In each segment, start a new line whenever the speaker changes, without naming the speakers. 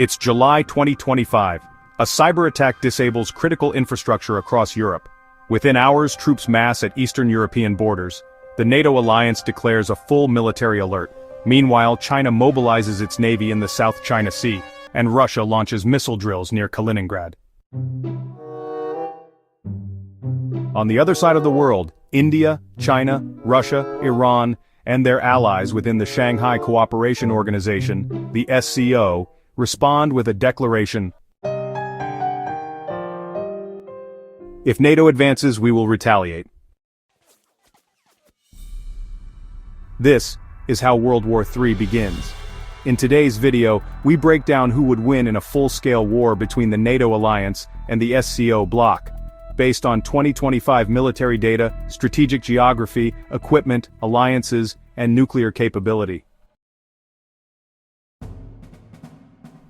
It's July 2025. A cyber attack disables critical infrastructure across Europe. Within hours, troops mass at Eastern European borders. The NATO alliance declares a full military alert. Meanwhile, China mobilizes its navy in the South China Sea, and Russia launches missile drills near Kaliningrad. On the other side of the world, India, China, Russia, Iran, and their allies within the Shanghai Cooperation Organization, the SCO, respond with a declaration. If NATO advances, we will retaliate. This is how World War III begins. In today's video, we break down who would win in a full-scale war between the NATO alliance and the SCO bloc, based on 2025 military data, strategic geography, equipment, alliances, and nuclear capability.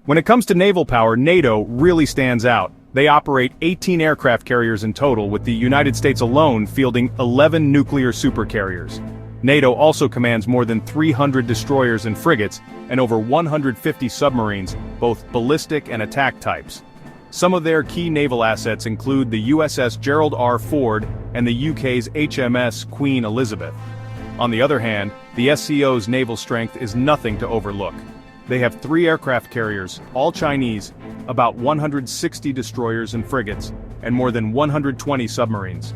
When it comes to naval power, NATO really stands out. They operate 18 aircraft carriers in total, with the United States alone fielding 11 nuclear supercarriers. NATO also commands more than 300 destroyers and frigates, and over 150 submarines, both ballistic and attack types. Some of their key naval assets include the USS Gerald R. Ford and the UK's HMS Queen Elizabeth. On the other hand, the SCO's naval strength is nothing to overlook. They have 3 aircraft carriers, all Chinese, about 160 destroyers and frigates, and more than 120 submarines.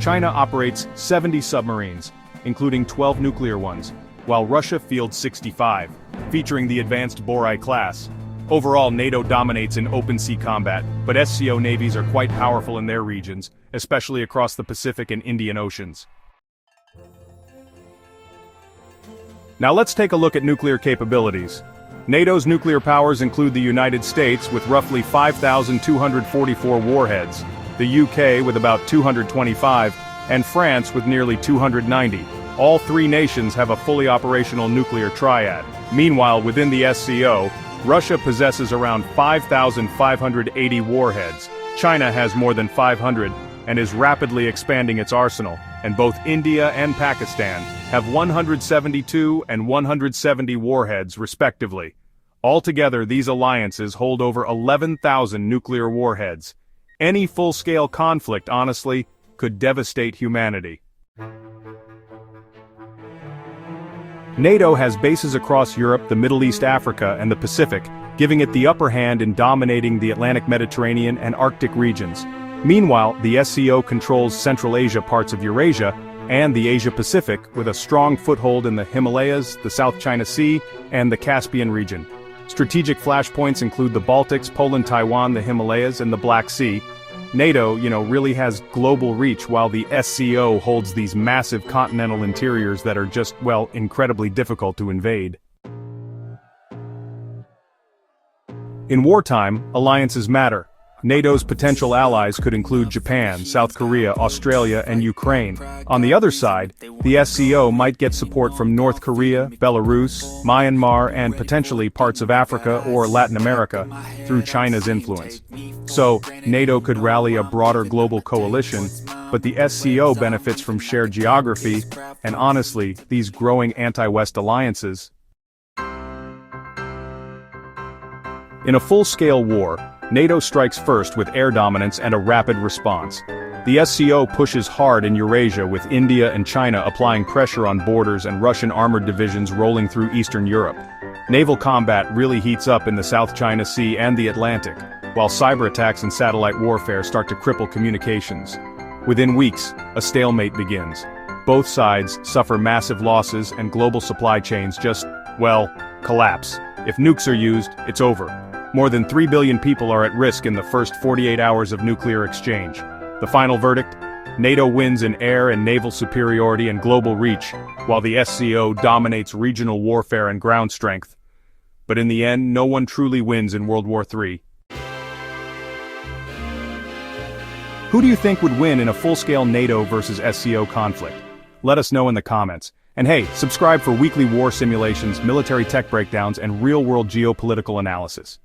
China operates 70 submarines, including 12 nuclear ones, while Russia fields 65, featuring the advanced Borai class. Overall, NATO dominates in open sea combat, but SCO navies are quite powerful in their regions, especially across the Pacific and Indian Oceans. Now let's take a look at nuclear capabilities. NATO's nuclear powers include the United States with roughly 5,244 warheads, the UK with about 225, and France with nearly 290. All 3 nations have a fully operational nuclear triad. Meanwhile, within the SCO, Russia possesses around 5,580 warheads. China has more than 500 and is rapidly expanding its arsenal, and both India and Pakistan have 172 and 170 warheads respectively. Altogether, these alliances hold over 11,000 nuclear warheads. Any full-scale conflict, honestly, could devastate humanity. NATO has bases across Europe, the Middle East, Africa, and the Pacific, giving it the upper hand in dominating the Atlantic Mediterranean and Arctic regions. Meanwhile, the SCO controls Central Asia, parts of Eurasia, and the Asia-Pacific, with a strong foothold in the Himalayas, the South China Sea, and the Caspian region. Strategic flashpoints include the Baltics, Poland, Taiwan, the Himalayas, and the Black Sea. NATO, really has global reach, while the SCO holds these massive continental interiors that are just, incredibly difficult to invade. In wartime, alliances matter. NATO's potential allies could include Japan, South Korea, Australia, and Ukraine. On the other side, the SCO might get support from North Korea, Belarus, Myanmar, and potentially parts of Africa or Latin America through China's influence. So, NATO could rally a broader global coalition, but the SCO benefits from shared geography, and honestly, these growing anti-West alliances. In a full-scale war, NATO strikes first with air dominance and a rapid response. The SCO pushes hard in Eurasia, with India and China applying pressure on borders and Russian armored divisions rolling through Eastern Europe. Naval combat really heats up in the South China Sea and the Atlantic, while cyber attacks and satellite warfare start to cripple communications. Within weeks, a stalemate begins. Both sides suffer massive losses and global supply chains just, collapse. If nukes are used, it's over. More than 3 billion people are at risk in the first 48 hours of nuclear exchange. The final verdict? NATO wins in air and naval superiority and global reach, while the SCO dominates regional warfare and ground strength. But in the end, no one truly wins in World War III. Who do you think would win in a full-scale NATO versus SCO conflict? Let us know in the comments. And hey, subscribe for weekly war simulations, military tech breakdowns, and real-world geopolitical analysis.